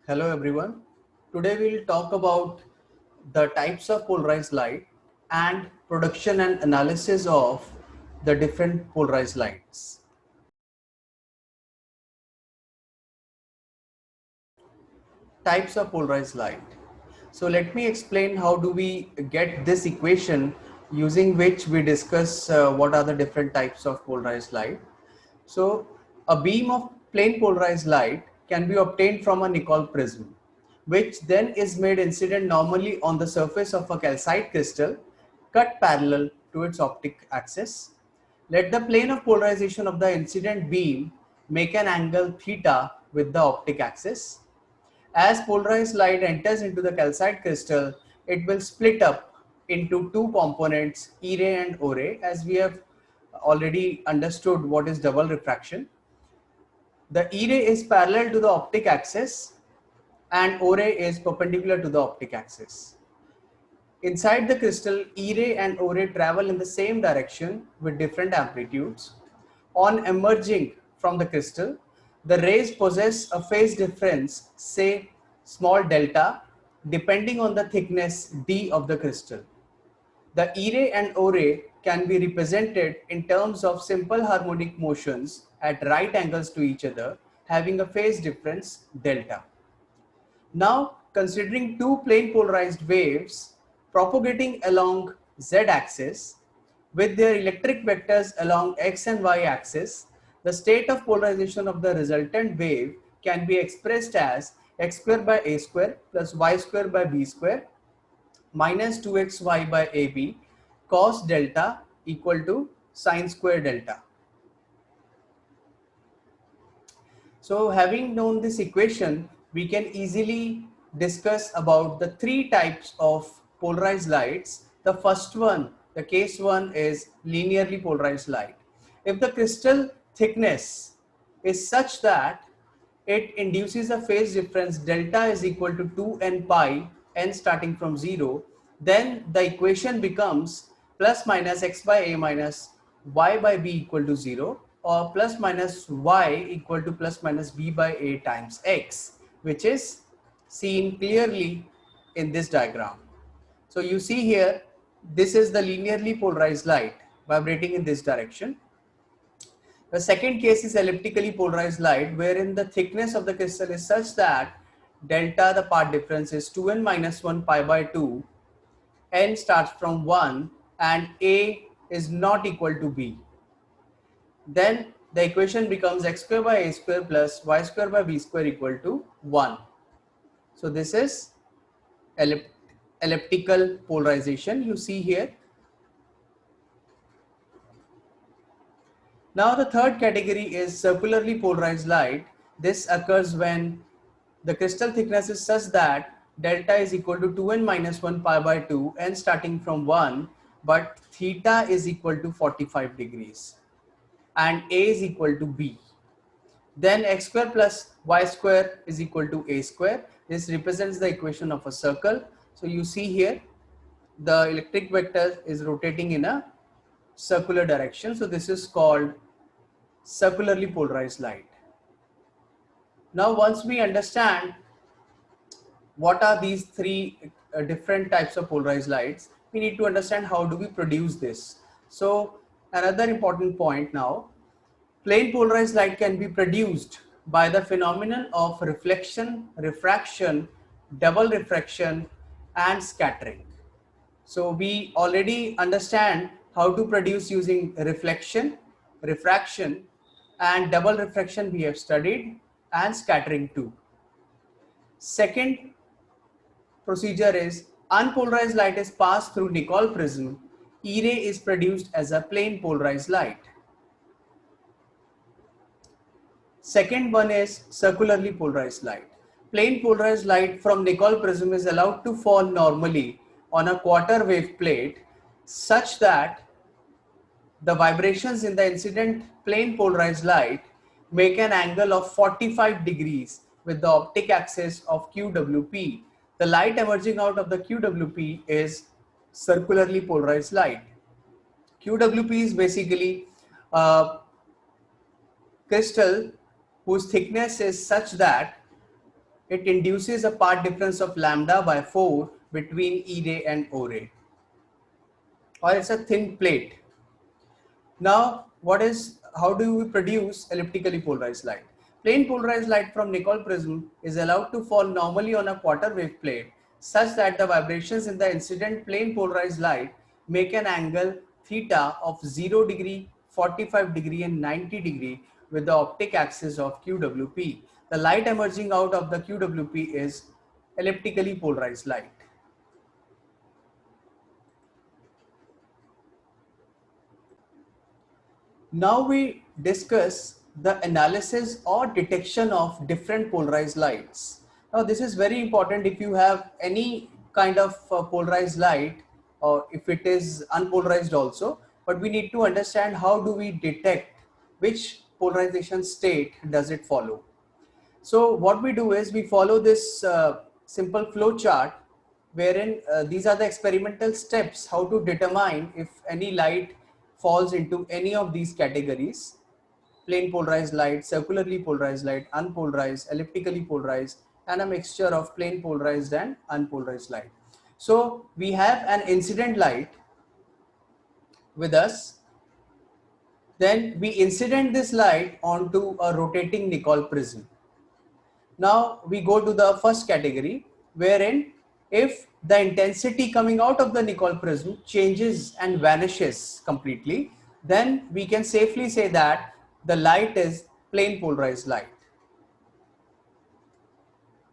Hello everyone. Today we'll talk about the types of polarized light and production and analysis of the different polarized lights. Types of polarized light. So let me explain how do we get this equation using which we discuss what are the different types of polarized light. So a beam of plain polarized light can be obtained from a nickel prism, which then is made incident normally on the surface of a calcite crystal cut parallel to its optic axis. Let the plane of polarization of the incident beam make an angle theta with the optic axis. As polarized light enters into the calcite crystal, it will split up into two components, E ray and O ray, as we have already understood what is double refraction. The E ray is parallel to the optic axis and O ray is perpendicular to the optic axis. Inside the crystal, E ray and O ray travel in the same direction with different amplitudes. On emerging from the crystal, the rays possess a phase difference, say small delta, depending on the thickness d of the crystal. The E ray and O ray can be represented in terms of simple harmonic motions at right angles to each other, having a phase difference delta. Now, considering two plane polarized waves propagating along z-axis with their electric vectors along x and y axis, the state of polarization of the resultant wave can be expressed as x square by a square plus y square by b square minus 2xy by ab cos delta equal to sine square delta. So having known this equation, we can easily discuss about the three types of polarized lights. The first one, the case one, is linearly polarized light. If the crystal thickness is such that it induces a phase difference delta is equal to 2n pi n starting from 0, then the equation becomes plus minus x by a minus y by b equal to 0, or plus minus y equal to plus minus b by a times x, which is seen clearly in this diagram. So you see here, this is the linearly polarized light vibrating in this direction. The second case is elliptically polarized light, wherein the thickness of the crystal is such that delta, the part difference, is 2n minus 1 pi by 2, n starts from 1, and a is not equal to b. Then the equation becomes x square by a square plus y square by b square equal to 1. So this is elliptical polarization you see here. Now the third category is circularly polarized light. This occurs when the crystal thickness is such that delta is equal to 2n minus 1 pi by 2, n starting from 1, but theta is equal to 45 degrees and a is equal to b. Then x square plus y square is equal to a square. This represents the equation of a circle. So you see here the electric vector is rotating in a circular direction. So this is called circularly polarized light. Now once we understand what are these three different types of polarized lights, we need to understand how do we produce this. So another important point now, plain polarized light can be produced by the phenomenon of reflection, refraction, double refraction and scattering. So we already understand how to produce using reflection, refraction and double refraction we have studied, and scattering too. Second procedure is unpolarized light is passed through nickel prism. E ray is produced as a plain polarized light. Second one is circularly polarized light. Plain polarized light from nickel prism is allowed to fall normally on a quarter wave plate such that the vibrations in the incident plane polarized light make an angle of 45 degrees with the optic axis of QWP. The light emerging out of the QWP is circularly polarized light. QWP is basically a crystal whose thickness is such that it induces a path difference of lambda by 4 between E ray and O ray, or it's a thin plate. Now, how do we produce elliptically polarized light? Plain polarized light from Nicol prism is allowed to fall normally on a quarter wave plate such that the vibrations in the incident plane polarized light make an angle theta of 0 degree, 45 degree and 90 degree with the optic axis of QWP. The light emerging out of the QWP is elliptically polarized light. Now we discuss the analysis or detection of different polarized lights. Now this is very important if you have any kind of polarized light, or if it is unpolarized also, but we need to understand how do we detect which polarization state does it follow. So what we do is we follow this simple flow chart wherein these are the experimental steps how to determine if any light falls into any of these categories: plain polarized light, circularly polarized light, unpolarized, elliptically polarized, and a mixture of plain polarized and unpolarized light. So we have an incident light with us, then we incident this light onto a rotating Nicol prism. Now we go to the first category, wherein if the intensity coming out of the Nicol prism changes and vanishes completely, then we can safely say that the light is plain polarized light.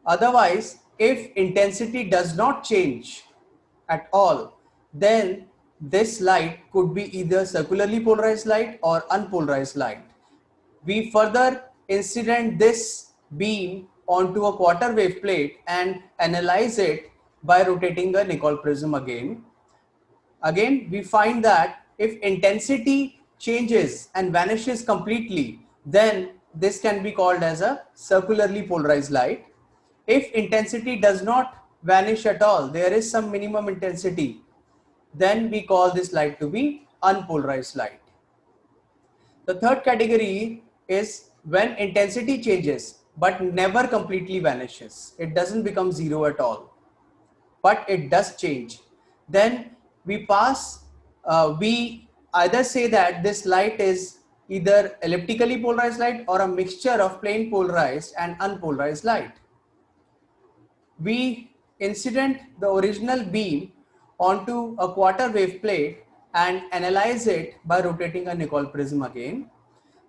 Otherwise, if intensity does not change at all, then this light could be either circularly polarized light or unpolarized light. We further incident this beam onto a quarter wave plate and analyze it by rotating a Nicol prism again. Again, we find that if intensity changes and vanishes completely, then this can be called as a circularly polarized light. If intensity does not vanish at all, there is some minimum intensity, then we call this light to be unpolarized light. The third category is when intensity changes but never completely vanishes. It doesn't become zero at all, but it does change. Then we either say that this light is either elliptically polarized light or a mixture of plain polarized and unpolarized light. We incident the original beam onto a quarter wave plate and analyze it by rotating a Nicol prism again.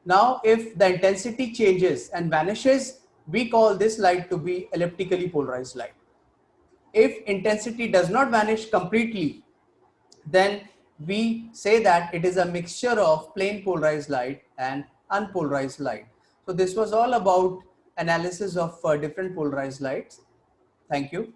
Now, if the intensity changes and vanishes, we call this light to be elliptically polarized light. If intensity does not vanish completely, then we say that it is a mixture of plain polarized light and unpolarized light. So this was all about analysis of different polarized lights. Thank you.